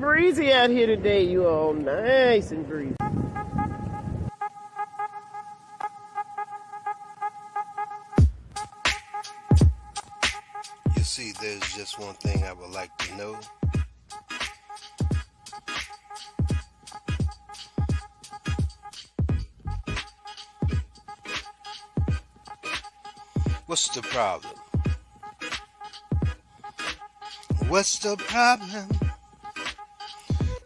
breezy out here today, you all. Nice and breezy. You see, there's just one thing I would like to know. What's the problem? What's the problem?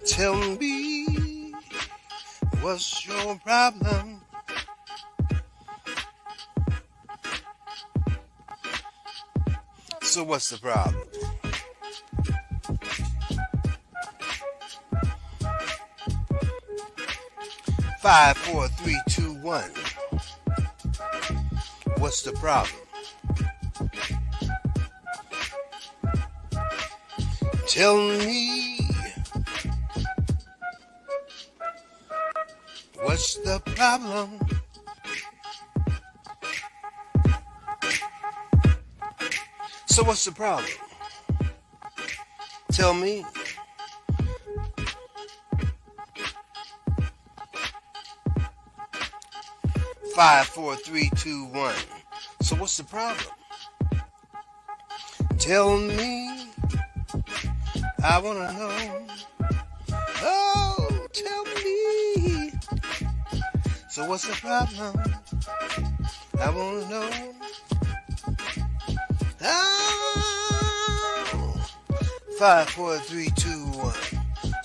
Tell me, what's your problem? So what's the problem? Five, four, three, two, one. What's the problem? Tell me, what's the problem? So what's the problem? Tell me. Five, four, three, two, one. So what's the problem? Tell me. I wanna know. Oh, tell me. So what's the problem? I wanna know. Oh, 5, 4, 3, 2, 1.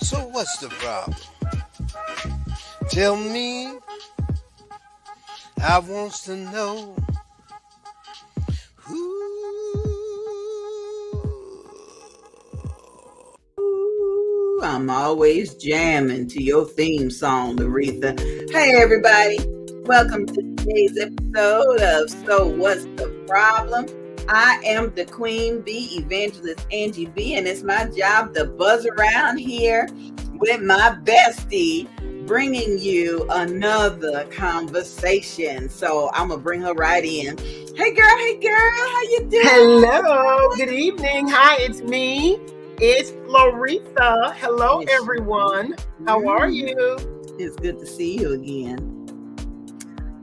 So what's the problem? Tell me. I wants to know. I'm always jamming to your theme song, Aretha. Hey, everybody. Welcome to today's episode of So What's the Problem? I am the Queen Bee, Evangelist Angie B, and it's my job to buzz around here with my bestie, bringing you another conversation. So I'm going to bring her right in. Hey, girl. How you doing? Hello. Good evening. Hi, it's me. It's Laretha. Hello, everyone. How are you? It's good to see you again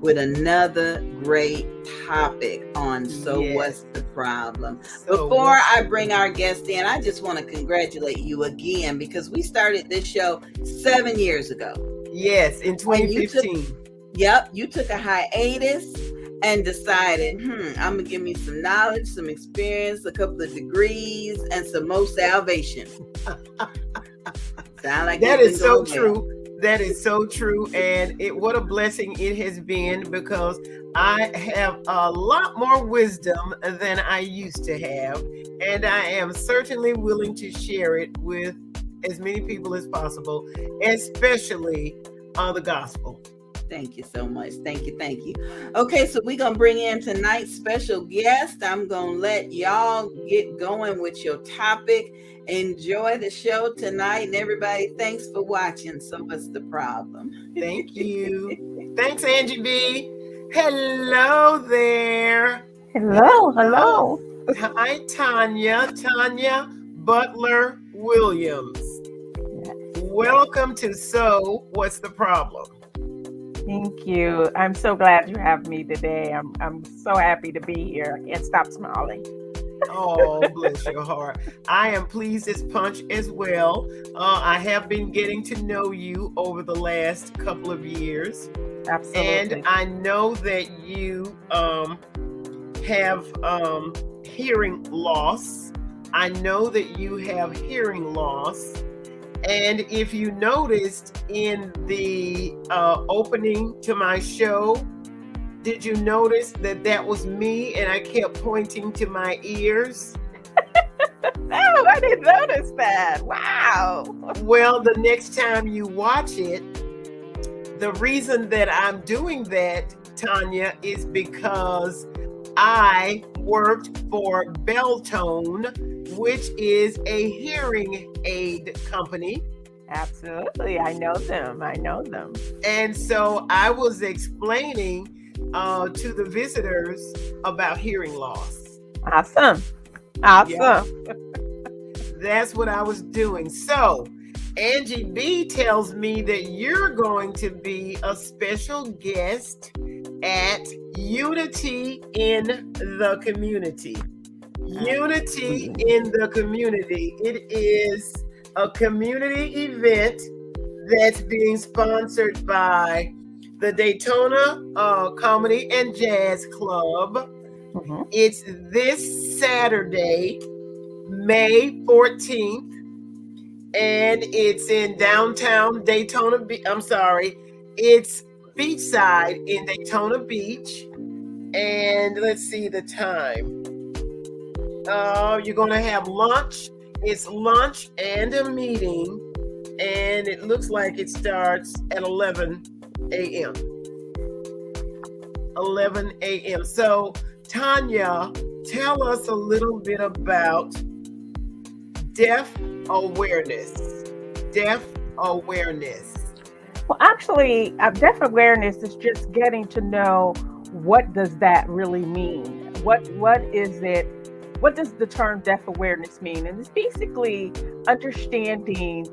with another great topic on What's the Problem? Before I bring our guest in, I just want to congratulate you again because we started this show 7 years ago. Yes, in 2015. You took a hiatus and decided, I'm going to give me some knowledge, some experience, a couple of degrees, and some more salvation. Sound like that is so true. That is so true. And what a blessing it has been because I have a lot more wisdom than I used to have. And I am certainly willing to share it with as many people as possible, especially the gospel. Thank you so much. Thank you. Okay, so we're going to bring in tonight's special guest. I'm going to let y'all get going with your topic. Enjoy the show tonight. And everybody, thanks for watching. So what's the problem? Thank you. Thanks, Angie B. Hello there. Hello. Hi, Tanya. Tanya Butler-Williams. Welcome to So What's the Problem? Thank you. I'm so glad you have me today. I'm so happy to be here. I can't stop smiling. Oh, bless your heart. I am pleased as punch as well. I have been getting to know you over the last couple of years. Absolutely. And I know that you have hearing loss. I know that you have hearing loss. And if you noticed in the opening to my show, did you notice that was me and I kept pointing to my ears? No, I didn't notice that. Wow. Well, the next time you watch it, the reason that I'm doing that, Tanya, is because I worked for Beltone, which is a hearing aid company. Absolutely. I know them. And so I was explaining to the visitors about hearing loss. Awesome. Yeah. That's what I was doing. So Angie B tells me that you're going to be a special guest at Unity in the Community. Unity in the Community. It is a community event that's being sponsored by the Daytona Comedy and Jazz Club. Mhm. It's this Saturday, May 14th, and it's in downtown Daytona Beach. I'm sorry, it's beachside in Daytona Beach. And let's see the time. You're going to have lunch. It's lunch and a meeting, and it looks like it starts at 11 a.m. 11 a.m. So, Tanya, tell us a little bit about deaf awareness. Deaf awareness. Well, actually, deaf awareness is just getting to know what does that really mean. What is it? What does the term deaf awareness mean? And it's basically understanding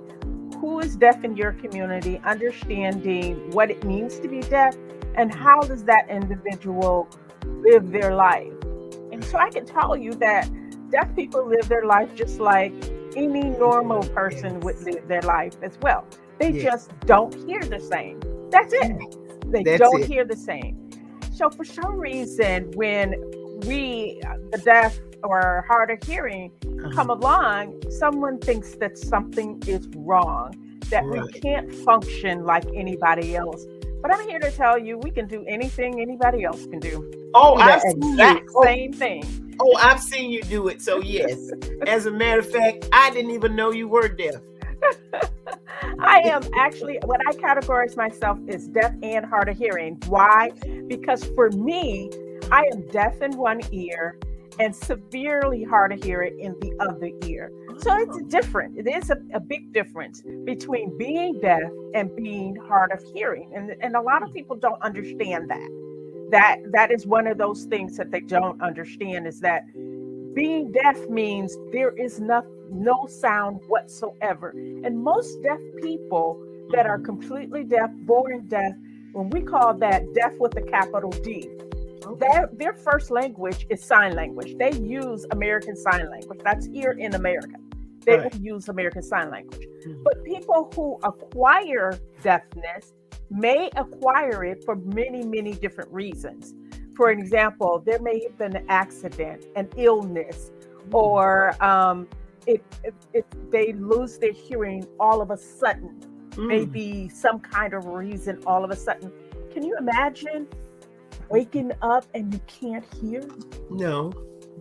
who is deaf in your community, understanding what it means to be deaf, and how does that individual live their life. And so I can tell you that deaf people live their life just like any normal person would live their life as well. They just don't hear the same. That's it. They don't hear the same. So for some reason, when we, the deaf or hard of hearing, come along, someone thinks that something is wrong, that we can't function like anybody else. But I'm here to tell you, we can do anything anybody else can do. Oh, the exact same thing. Oh, I've seen you do it. So yes, as a matter of fact, I didn't even know you were deaf. I am actually, what I categorize myself is deaf and hard of hearing. Why? Because for me, I am deaf in one ear and severely hard of hearing in the other ear. So it's different. It is a big difference between being deaf and being hard of hearing. And a lot of people don't understand that. That is one of those things that they don't understand, is that being deaf means there is no sound whatsoever. And most deaf people that are completely deaf, born deaf, when we call that deaf with a capital D, their first language is sign language. They use American Sign Language. That's here in America. They will use American Sign Language. But people who acquire deafness may acquire it for many, many different reasons. For example, there may have been an accident, an illness, or they lose their hearing all of a sudden. Maybe some kind of reason all of a sudden. Can you imagine waking up and you can't hear? No.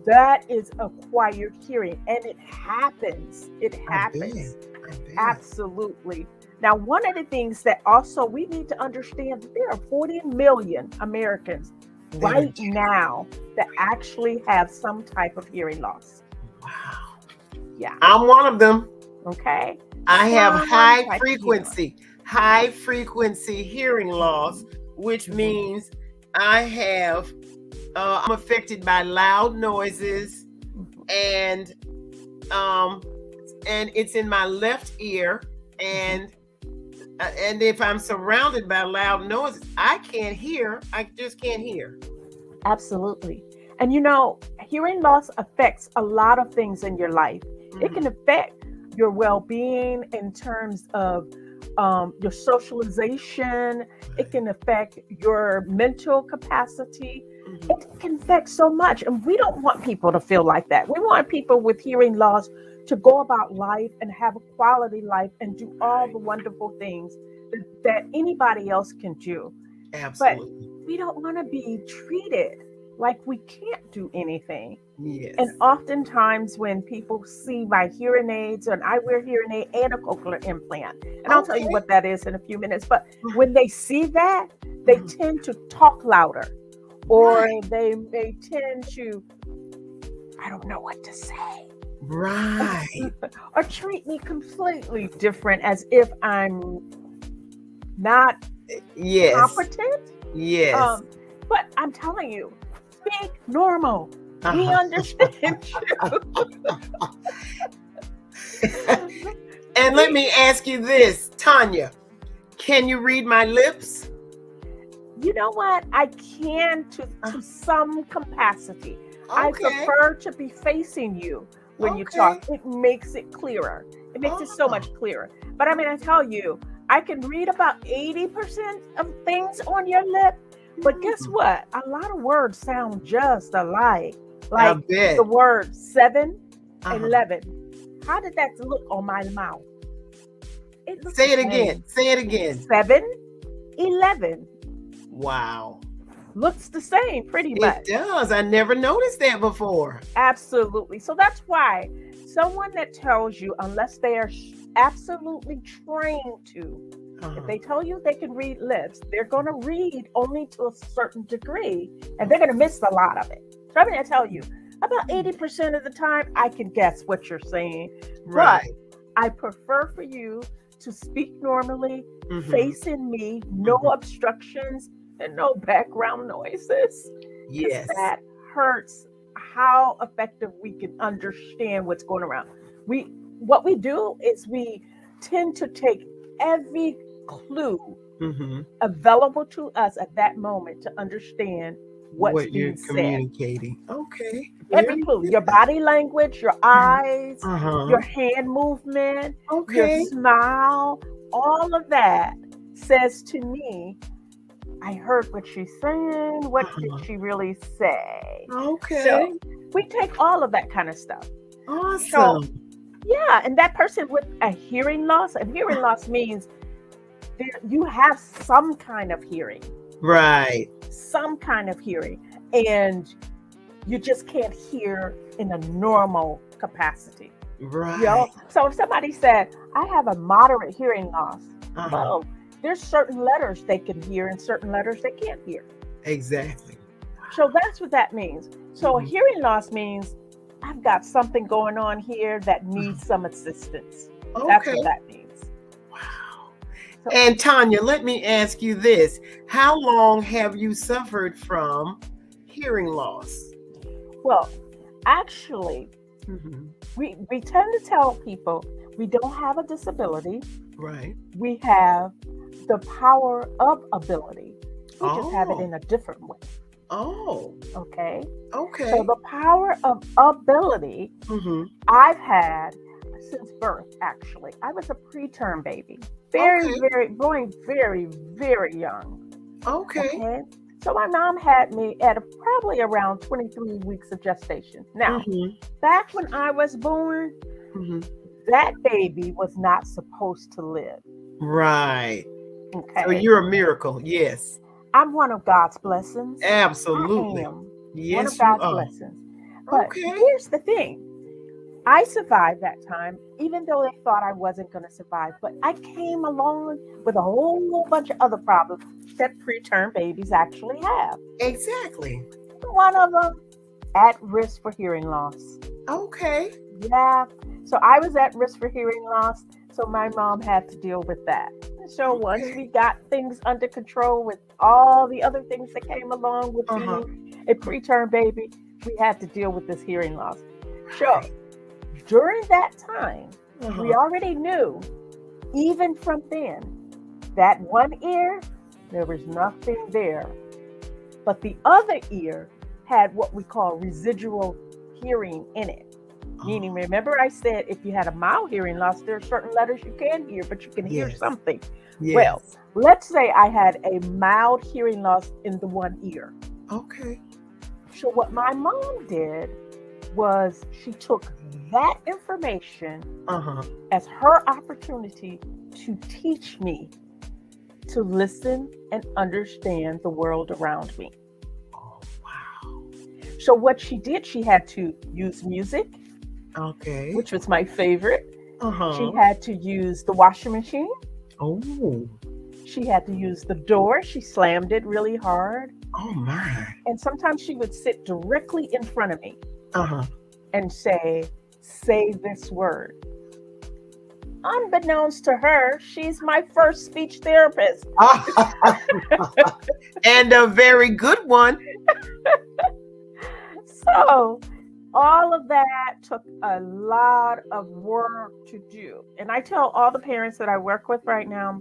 That is acquired hearing, and it happens. It happens. I bet. Absolutely. Now, one of the things that also we need to understand, that there are 40 million Americans right now that actually have some type of hearing loss. Wow. Yeah. I'm one of them. Okay. I have Some high type of frequency hearing loss, which means I have, I'm affected by loud noises, and it's in my left ear, and if I'm surrounded by loud noises, I can't hear. I just can't hear. Absolutely. And you know, hearing loss affects a lot of things in your life. It can affect your well-being in terms of your socialization. It can affect your mental capacity. It can affect so much. And we don't want people to feel like that. We want people with hearing loss to go about life and have a quality life and do all the wonderful things that anybody else can do. Absolutely. But we don't want to be treated like we can't do anything. Yes. And oftentimes when people see my hearing aids, and I wear hearing aid and a cochlear implant, and I'll tell you what that is in a few minutes, but when they see that, they tend to talk louder, or they may tend to, I don't know what to say. Right. Or treat me completely different, as if I'm not competent. Yes. But I'm telling you, speak normal. We understand you. And let me ask you this, Tanya, can you read my lips? You know what? I can to some capacity. I Okay. prefer to be facing you when you Okay. talk. It makes it clearer. It makes it so much clearer. But I mean, I tell you, I can read about 80% of things on your lip. But guess what? A lot of words sound just alike. I Like bet. the word 7, Uh-huh. 11. How did that look on my mouth? It looks Say it the same. again. Say it again. 7, 11. Wow. Looks the same pretty much. It does. I never noticed that before. Absolutely. So that's why someone that tells you, unless they are absolutely trained to, if they tell you they can read lips, they're going to read only to a certain degree, and they're going to miss a lot of it. So I'm going to tell you, about 80% of the time, I can guess what you're saying. Right. But I prefer for you to speak normally, Mhm. facing me, no obstructions, and no background noises. Yes. That hurts how effective we can understand what's going around. What we do is we tend to take every clue Mhm. available to us at that moment to understand what's What you're being said. communicating. Okay. Every clue, your body language, your eyes, Uh-huh. your hand movement, Okay. your smile, all of that says to me, I heard what she's saying. What did she really say? Okay. So we take all of that kind of stuff. Awesome. Yeah, and that person with a hearing loss means you have some kind of hearing, Right. and you just can't hear in a normal capacity. Right. You know? So if somebody said, I have a moderate hearing loss, well, there's certain letters they can hear and certain letters they can't hear. Exactly. So that's what that means. So a hearing loss means I've got something going on here that needs some assistance. That's what that means. Wow. So, And Tanya, let me ask you this. How long have you suffered from hearing loss? well, actually, we tend to tell people we don't have a disability. Right. We have the power of ability. We just have it in a different way. Oh. Okay. Okay. So the power of ability I've had since birth, actually. I was a preterm baby. Growing very, very young. Okay. So my mom had me at probably around 23 weeks of gestation. Now, back when I was born, that baby was not supposed to live. Right. Okay. So you're a miracle. Yes. I'm one of God's blessings. Absolutely. I am Yes, one of God's you are. blessings. But Okay. here's the thing. I survived that time, even though they thought I wasn't going to survive. But I came along with a whole bunch of other problems that preterm babies actually have. Exactly. One of them, at risk for hearing loss. Okay. Yeah. So I was at risk for hearing loss. So my mom had to deal with that. So once we got things under control with all the other things that came along with being a preterm baby, we had to deal with this hearing loss. So during that time, we already knew, even from then, that one ear, there was nothing there. But the other ear had what we call residual hearing in it. Meaning, remember I said if you had a mild hearing loss, there are certain letters you can hear, but you can hear something. Yes. Well, let's say I had a mild hearing loss in the one ear. Okay. So what my mom did was she took that information as her opportunity to teach me to listen and understand the world around me. Oh, wow. So what she did, she had to use music, which was my favorite. She had to use the washing machine. Oh. She had to use the door. She slammed it really hard. Oh my. And sometimes she would sit directly in front of me and say this word. Unbeknownst to her, she's my first speech therapist. And a very good one. So all of that took a lot of work to do. And I tell all the parents that I work with right now,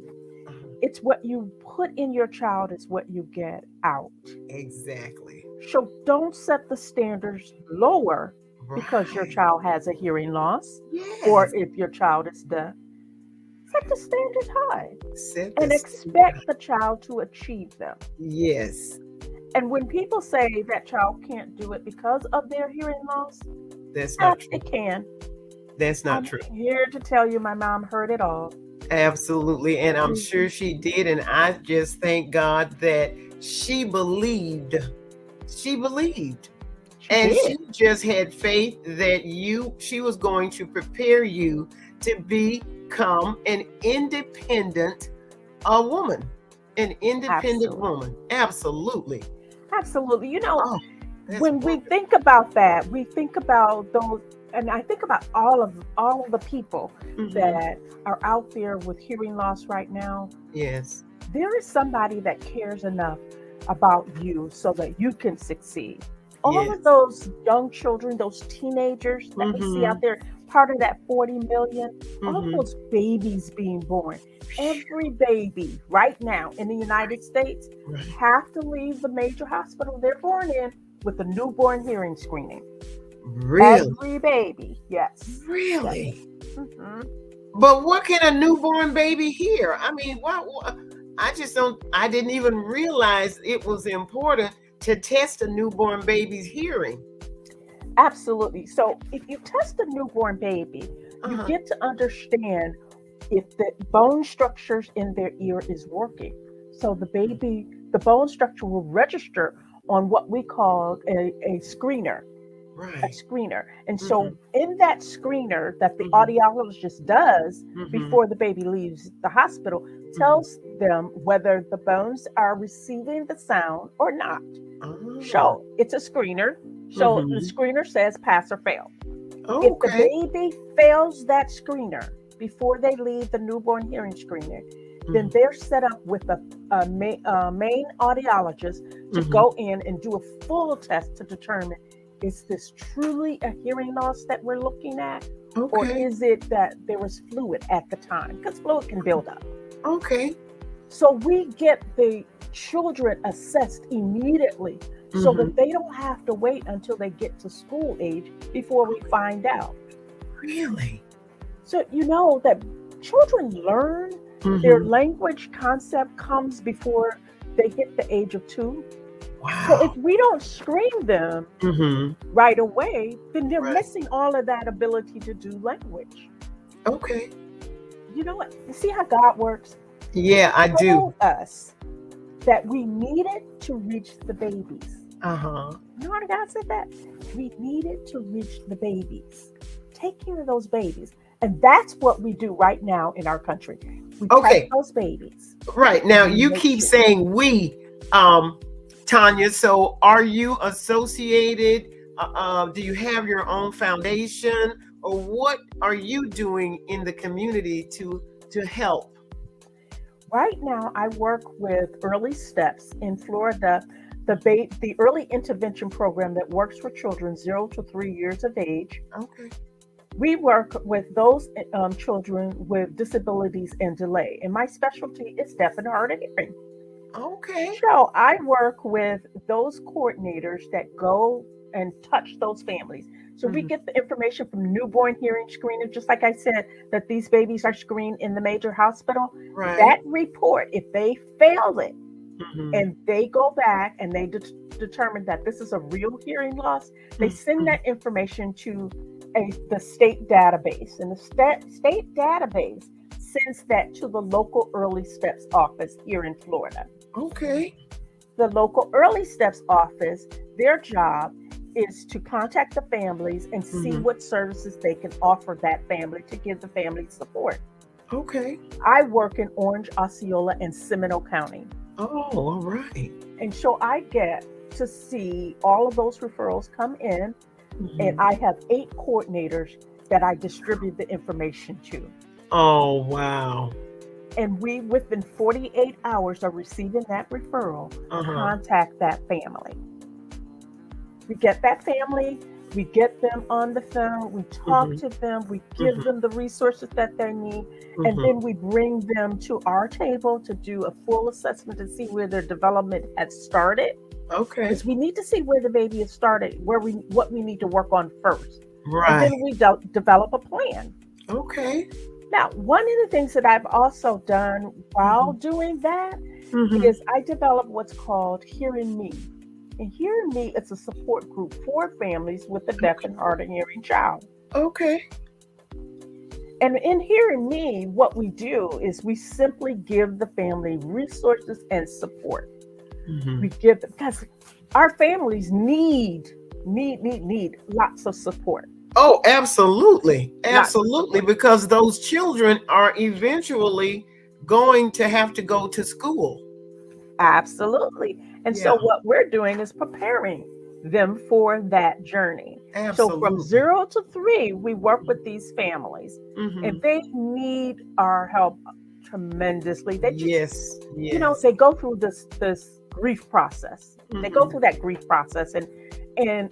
it's what you put in your child is what you get out. Exactly. So don't set the standards lower because your Right. child has a hearing loss or Yes. if your child is deaf. Set the standards high Set and the expect the child to achieve them. Yes. And when people say that child can't do it because of their hearing loss, That's not true. it can. That's not I'm true. here to tell you my mom heard it all. Absolutely. And I'm Mhm. sure she did. And I just thank God that she believed. She believed. And did. she just had faith that she was going to prepare you to become an independent woman. An independent Absolutely. woman. Absolutely. Absolutely. You know, Oh, that's when we wonderful. think about that, we think about those, and I think about all of the people Mhm. that are out there with hearing loss right now. Yes. There is somebody that cares enough about you so that you can succeed. All Yes. of those young children, those teenagers that we see out Mhm. there, part of that 40 million, all Mhm. those babies being born. Every baby right now in the United States Right. have to leave the major hospital they're born in with a newborn hearing screening. Really? Every baby, yes. Really? Mhm. But what can a newborn baby hear? I mean, what I just don't, I didn't even realize it was important to test a newborn baby's hearing. Absolutely. So if you test a newborn baby, you Uh-huh. get to understand if the bone structures in their ear is working. So the bone structure will register on what we call a screener, a Right. screener. And so Mhm. in that screener that the Mhm. audiologist does Mhm. before the baby leaves the hospital Mhm. tells them whether the bones are receiving the sound or not. Oh. So it's a screener. So the Mhm. screener says pass or fail. If the Okay. baby fails that screener before they leave the newborn hearing screener, then Mhm. they're set up with a main audiologist to Mhm. go in and do a full test to determine is this truly a hearing loss that we're looking at, or Okay. is it that there was fluid at the time? Because fluid can build up. Okay. So we get the children assessed immediately so Mhm. that they don't have to wait until they get to school age before we find out. Really? So you know that children learn their Mhm. language concept comes before they hit the age of 2. So if Wow. we don't screen them Mhm. right away, then they're Right. missing all of that ability to do language. Okay. You know what? You see how God works? Yeah, I do. Told us that we needed to reach the babies. Uh-huh. You know how God said that? We needed to reach the babies. Take care of those babies. And that's what we do right now in our country. We touch Okay. those babies. Right. Now We you make keep sure. saying we, um, Tanya. So are you associated? Do you have your own foundation, or what are you doing in the community to help? Right now, I work with Early Steps in Florida, the early intervention program that works for children 0 to 3 years of age. Okay. We work with those children with disabilities and delay. And my specialty is deaf and hard of hearing. Okay. So I work with those coordinators that go and touch those families. So we Mhm. get the information from newborn hearing screening, just like I said, that these babies are screened in the major hospital. Right. That report, if they fail it Mhm. and they go back and they determine that this is a real hearing loss, they send Mhm. that information to the state database. And the state database sends that to the local Early Steps office here in Florida. Okay. The local Early Steps office, their job is to contact the families and see Mhm. what services they can offer that family to give the family support. Okay. I work in Orange, Osceola, and Seminole County. Oh, all right. And so I get to see all of those referrals come in, and Mhm. I have 8 coordinators that I distribute the information to. Oh, wow. And we, within 48 hours of receiving that referral, Uh-huh. contact that family. We get that family, We get them on the phone, we talk to them, we give them the resources that they need, and then we bring them to our table to do a full assessment to see where their development has started. Okay. Because we need to see where the baby has started, what we need to work on first. And Right. then we develop a plan. Okay. Now, one of the things that I've also done while doing that is I developed what's called Hearing Me. And Hearing Me is a support group for families with a deaf and hard of hearing child. Okay. And in Hearing Me, what we do is we simply give the family resources and support. We give them, because our families need lots of support. Oh, absolutely. Lots of Absolutely. support. Because those children are eventually going to have to go to school. Absolutely. And so Yeah. what we're doing is preparing them for that journey. So from Absolutely. 0 to 3, we work with these families, and they need our help tremendously. They just, Yes. you know, Yes. they go through this grief process. They go Mhm. through that grief process, and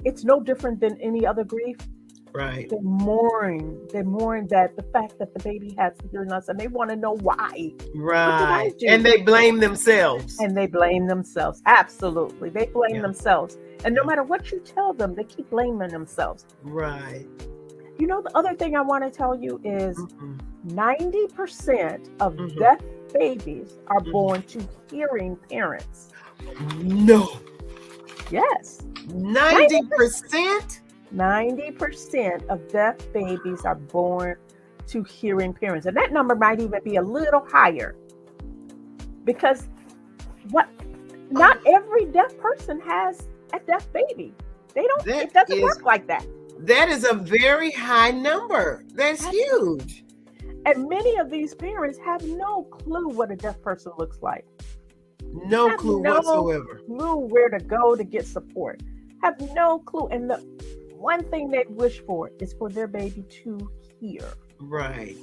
it's no different than any other grief. Right. They mourn that the fact that the baby has the hearing loss, and they want to know why. Right. do? And they blame themselves. And they blame themselves. Absolutely. They blame Yeah. themselves. And no Yeah. matter what you tell them, they keep blaming themselves. Right. You know, the other thing I want to tell you is Mhm. 90% of Mhm. deaf babies are Mhm. born to hearing parents. No. Yes. 90%? 90% of deaf babies are born to hearing parents. And that number might even be a little higher. Because not every deaf person has a deaf baby. That It doesn't is- work like that. That is a very high number. That's huge. And many of these parents have no clue what a deaf person looks like. No Have clue no whatsoever. clue where to go to get support. Have no clue. And the one thing they wish for is for their baby to hear. Right.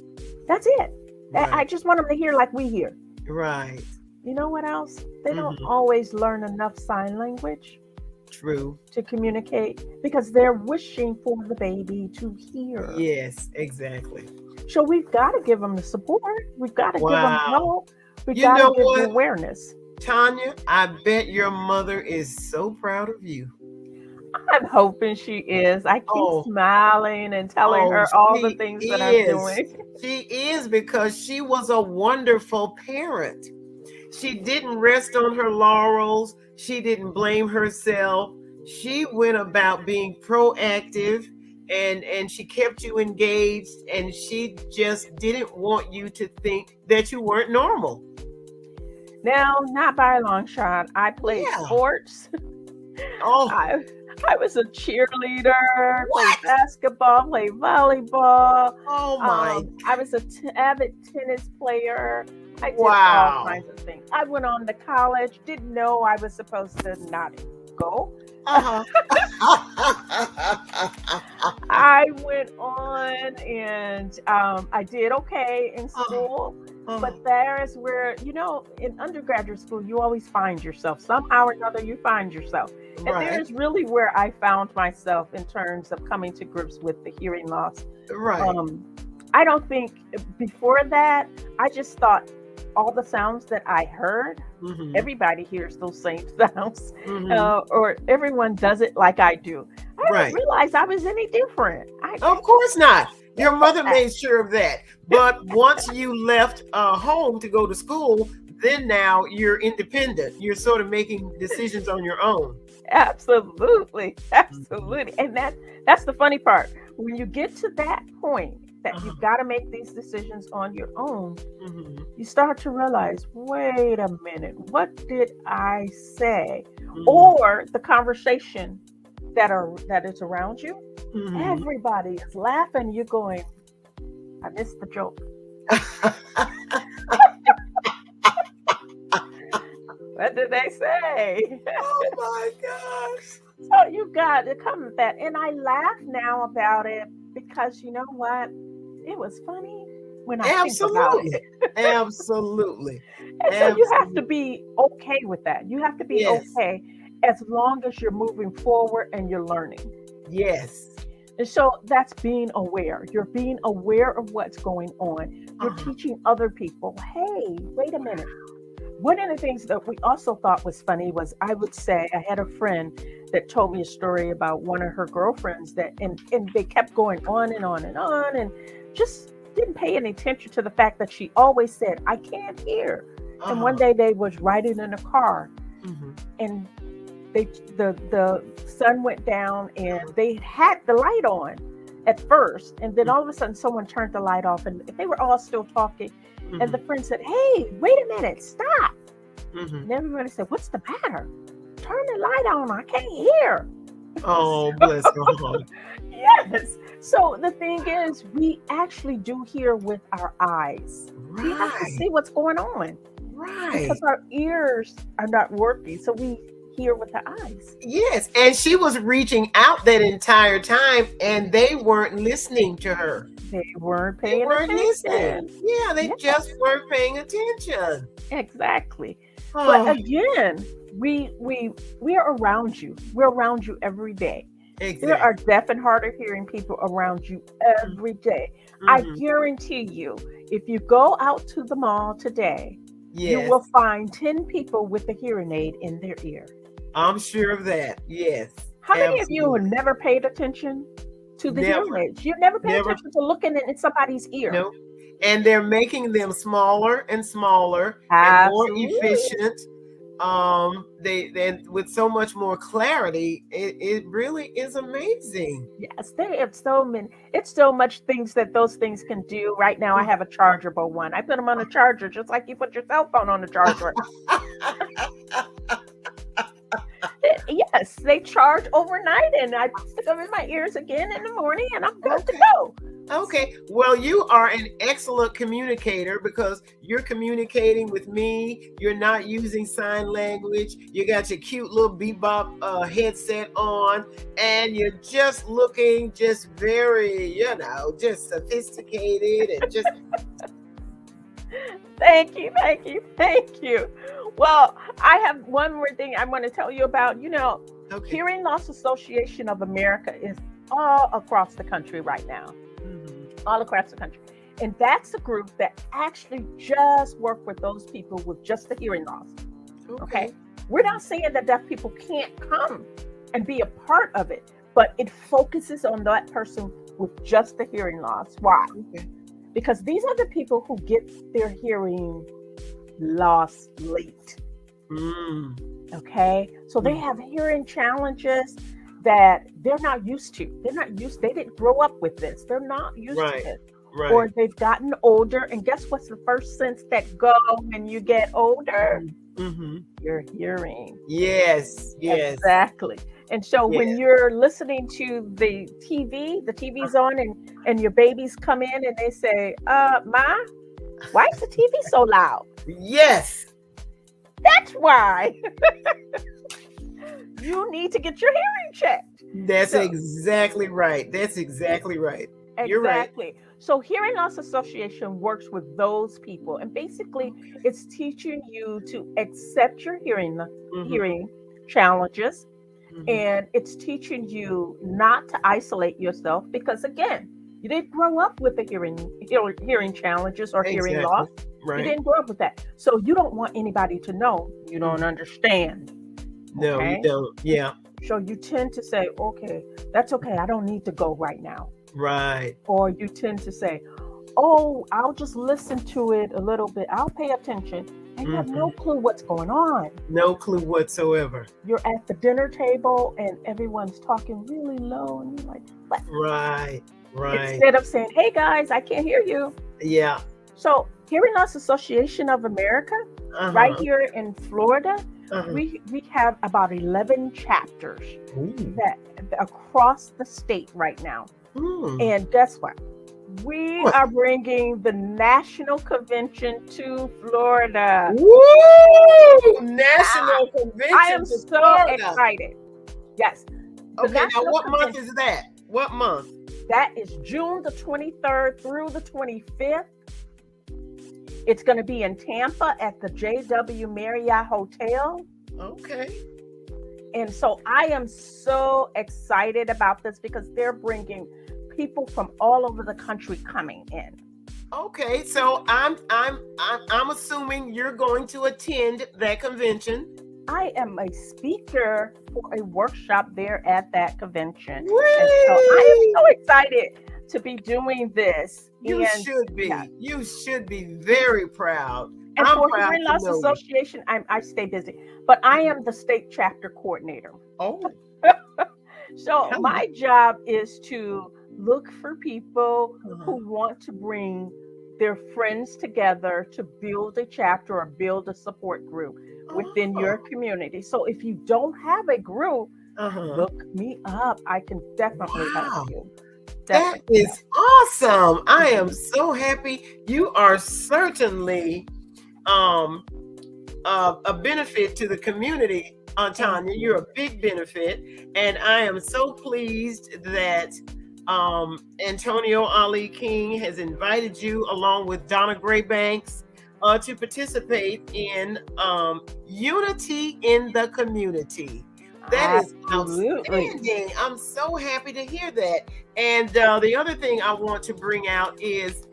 That's it. I Right. just want them to hear like we hear. Right. You know what else? They don't Mhm. always learn enough sign language True. to communicate because they're wishing for the baby to hear. Yes, exactly. So we've got to give them the support. We've got to give them Wow. help. We've You got know to give what? them awareness. Tanya, I bet your mother is so proud of you. I'm hoping she is. I keep Oh. smiling and telling Oh, her all the she things that I'm is. doing. She is, because she was a wonderful parent. She didn't rest on her laurels. She didn't blame herself. She went about being proactive, and she kept you engaged, and she just didn't want you to think that you weren't normal. Now, not by a long shot. I played Yeah. sports. Oh, I was a cheerleader, What? played basketball, played volleyball. oh my. I was an avid tennis player. I did Wow. all kinds of things. I went on to college, didn't know I was supposed to not go. Uh-huh. I went on and I did okay in school. But there is where, you know, in undergraduate school, you always find yourself. Somehow or another, you find yourself. And Right. there's really where I found myself in terms of coming to grips with the hearing loss. Right. I don't think before that, I just thought all the sounds that I heard, Mhm. everybody hears those same sounds, Mhm. or everyone does it like I do. I Right. didn't realize I was any different. Of course not. Your mother made sure of that. But once you left home to go to school, then now you're independent. You're sort of making decisions on your own. Absolutely. And that's the funny part. When you get to that point that Uh-huh. you've got to make these decisions on your own, Mhm. you start to realize, wait a minute, what did I say? Mhm. Or the conversation that is around you, Mhm. everybody is laughing. You're going, I missed the joke. What did they say? Oh my gosh. So you got to come with that. And I laugh now about it because you know what? It was funny when I think about Absolutely. it. Absolutely. And so you have to be okay with that. You have to be Yes. okay as long as you're moving forward and you're learning. Yes. And so that's being aware. You're being aware of what's going on. You're teaching other people, hey, wait a minute. One of the things that we also thought was funny was, I would say, I had a friend that told me a story about one of her girlfriends that, and they kept going on and on and on, and just didn't pay any attention to the fact that she always said, I can't hear. And one day they was riding in a car, and the sun went down, and they had the light on at first, and then all of a sudden someone turned the light off, and they were all still talking. And the friend said, hey, wait a minute, stop. And everybody said, what's the matter? Turn the light on, I can't hear. Oh, bless your heart. Yes. So the thing is, we actually do hear with our eyes. Right. We have to see what's going on. Right. Because our ears are not working. So we hear with the eyes. Yes. And she was reaching out that entire time, and they weren't listening to her. They weren't They paying weren't attention. listening. Yeah, they just weren't paying attention. Exactly. Oh. But again, we are around you. We're around you every day. Exactly. There are deaf and hard of hearing people around you every day. I guarantee you, if you go out to the mall today, you will find 10 people with a hearing aid in their ear. I'm sure of that. Yes. How many of you have never paid attention to the hearing aids? You never paid attention to looking in somebody's ear. No. And they're making them smaller and smaller and more efficient. They with so much more clarity. It really is amazing. Yes, they have so many. It's so much things that those things can do. Right now, I have a chargeable one. I put them on a charger, just like you put your cell phone on a charger. Yes, they charge overnight, and I stick them in my ears again in the morning, and I'm good to go. Okay, well, you are an excellent communicator because you're communicating with me. You're not using sign language. You got your cute little bebop headset on, and you're just looking just very, just sophisticated and just... Thank you. Well, I have one more thing I want to tell you about. Hearing Loss Association of America is all across the country right now. All across the country. And that's a group that actually just work with those people with just the hearing loss. Okay. We're not saying that deaf people can't come and be a part of it, but it focuses on that person with just the hearing loss. Why? Because these are the people who get their hearing loss late. Okay. So they have hearing challenges that they're not used to. They didn't grow up with this. They're not used to it. Right. Or they've gotten older. And guess what's the first sense that go when you get older? Your hearing. Yes. Exactly. And so when you're listening to the TV's on and your babies come in and they say, Ma, why is the TV so loud? Yes. That's why. You need to get your hearing checked. That's exactly right. You're right. So Hearing Loss Association works with those people, and basically it's teaching you to accept your hearing challenges, and it's teaching you not to isolate yourself, because again, you didn't grow up with the hearing challenges or hearing loss. Right. You didn't grow up with that. So you don't want anybody to know you don't understand. No, you don't. Yeah. So you tend to say, okay, that's okay. I don't need to go right now. Right. Or you tend to say, oh, I'll just listen to it a little bit. I'll pay attention. And you have no clue what's going on. No clue whatsoever. You're at the dinner table and everyone's talking really low. And you're like, what? Right. Instead of saying, hey guys, I can't hear you. Yeah. So Hearing Loss Association of America, right here in Florida, we have about 11 chapters that across the state right now. And guess what? We are bringing the national convention to Florida. Woo! National convention. I am so Florida. excited. Yes. Okay, now what month is that? What month? That is June the 23rd through the 25th. It's going to be in Tampa at the JW Marriott Hotel. Okay. And so I am so excited about this because they're bringing people from all over the country coming in. Okay, so I'm assuming you're going to attend that convention. I am a speaker for a workshop there at that convention. Whee! And so I am so excited to be doing this. You And should be. yeah. You should be very proud. And I'm for proud Hearing to Loss know you. Association, I stay busy, but I am the state chapter coordinator. Oh, So Hello. my job is to look for people Uh-huh. who want to bring their friends together to build a chapter or build a support group within your community. So if you don't have a group, Uh-huh. look me up. I can definitely Wow. help you. That Definitely. is awesome. I am so happy. You are certainly a benefit to the community, Tanya. You're a big benefit. And I am so pleased that Antonio Ali King has invited you along with Donna Graybanks to participate in Unity in the Community. That is Absolutely. outstanding. I'm so happy to hear that. And the other thing I want to bring out is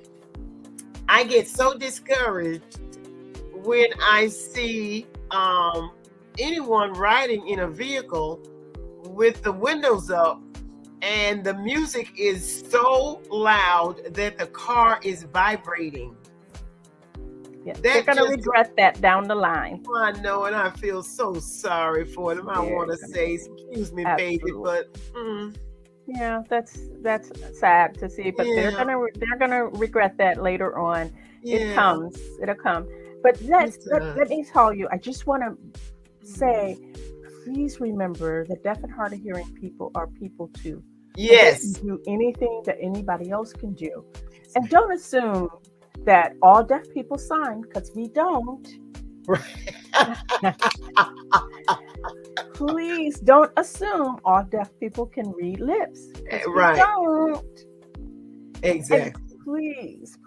I get so discouraged when I see anyone riding in a vehicle with the windows up and the music is so loud that the car is vibrating. Yeah, That they're going to just- regret that down the line. I know, and I feel so sorry for them. I Yeah. want to say, excuse me, baby, Absolutely. but Yeah, that's sad to see, but Yeah. they're gonna regret that later on. yeah. It'll come. But let does. me tell you, I just want to say, please remember that deaf and hard of hearing people are people too. And they Yes. can do anything that anybody else can do, and don't assume that all deaf people sign, because we don't. Please don't assume all deaf people can read lips. 'Cause we Right. don't. Exactly. Please,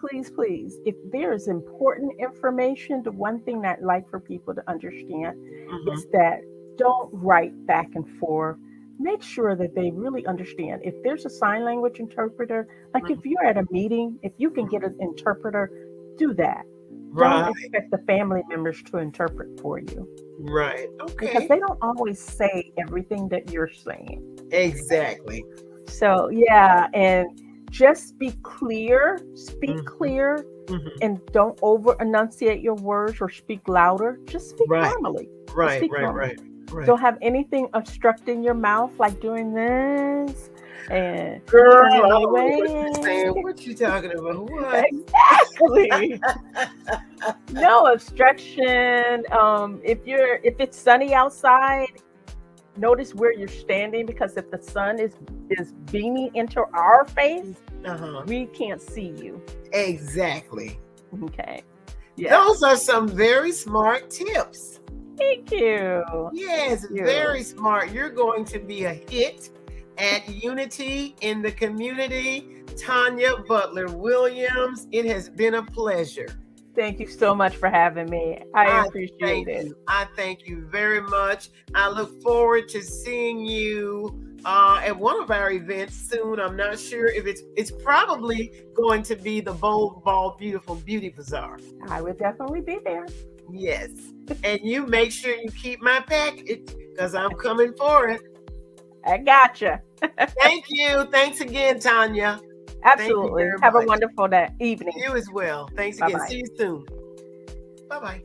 if there is important information, the one thing that I'd like for people to understand Mhm. is that don't write back and forth. Make sure that they really understand. If there's a sign language interpreter, like if you're at a meeting, if you can get an interpreter, do that. Right. Don't expect the family members to interpret for you, Right. because Okay. they don't always say everything that you're saying. Exactly. So yeah, and just be clear, speak Mhm. clear, Mhm. and don't over enunciate your words or speak louder. Just speak Right. normally. Right. speak Right. normally. Right. Don't have anything obstructing your mouth, like doing this and Girl, I turning don't know what away. you're saying. What you talking about? What? Exactly. No obstruction. If it's sunny outside, notice where you're standing, because if the sun is beaming into our face, Uh-huh. we can't see you. Exactly. Okay. Yeah. Those are some very smart tips. Thank you. Yes, Thank you. very smart. You're going to be a hit at Unity in the Community. Tanya Butler-Williams, it has been a pleasure. Thank you so much for having me. I appreciate Thank it. you. I thank you very much. I look forward to seeing you at one of our events soon. I'm not sure if it's probably going to be the Bold Ball Beautiful Beauty Bazaar. I would definitely be there. Yes. And you make sure you keep my package, because I'm coming for it. I gotcha. Thank you. Thanks again, Tanya. Absolutely. very Have a much. wonderful evening. You as well. Thanks again. Bye-bye. See you soon. Bye-bye.